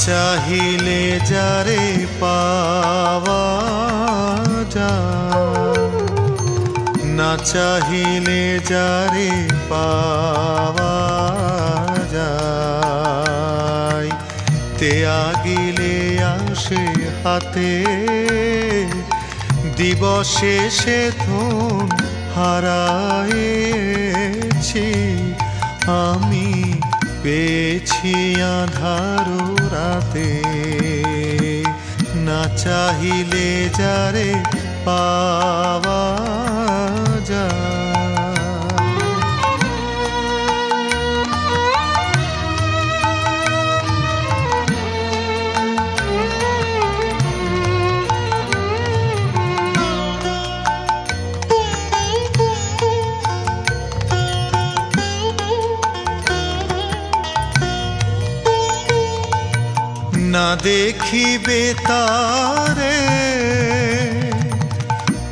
চাহিলে যারে পাওয়া যায়, না চাহিলে যারে পাওয়া যায়, তে আগিলে আসে হাতে দিবসে সে ধন হারায়েছি আমি, পেয়েছি আঁধার রাতে। না চাহিলে যারে পাওয়া যায়। না দেখিবে তারে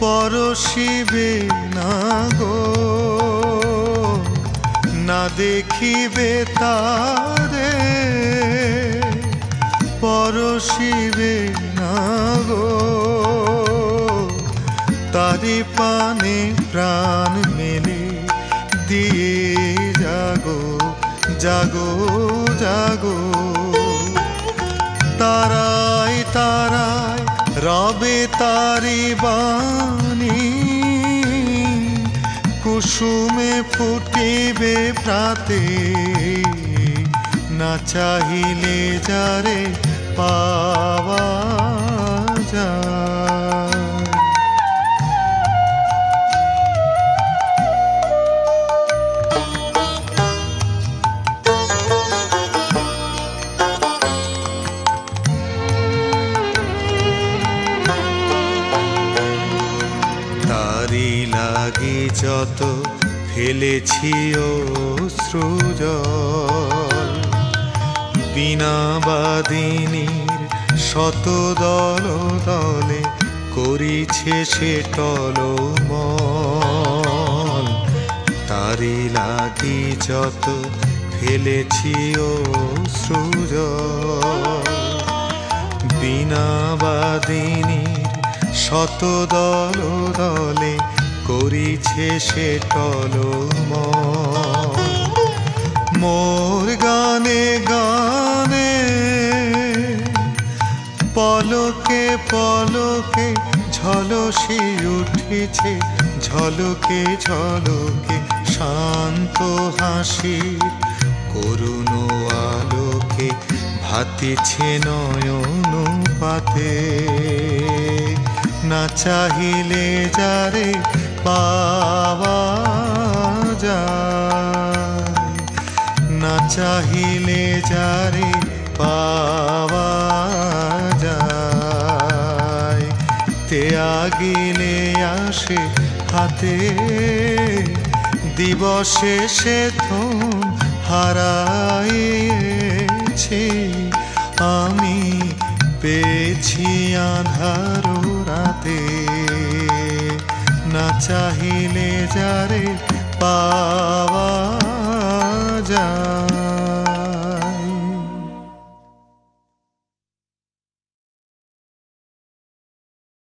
পরশিবে না গো, না দেখিবে তারে পরশিবে না গো, তারি পানে প্রাণ মেলে দিয়ে জাগো জাগো জাগো। তারায় তারায় রবে তারি বাণী, কুসুমে ফুটিবে প্রাতে। না চাহিলে যারে পাওয়া যায়। লাগি যত ফেলেছি অশ্রুজল, বিনা বাদিনীর শত দল দলে করিছে সে টলমল। তারি লাগি যত ফেলেছি অশ্রুজল, বিনা বাদিনীর শত দল দলে করিছে সে টলমল। মোর গানে গানে পলকে পলকে ঝলসি উঠিছে, ঝলকে ঝলকে শান্ত হাসির করুণ আলোকে ভাতিছে নয়ন পাতে। না চাহিলে যারে পাওয়া যায়, না চাহিলে যারে পাওয়া যায়, তে আগিলে আসে হাতে দিবসে সে ধন হারায়েছি আমি, পেয়েছি আঁধার রাতে। না চাহিলে যারে পাওয়া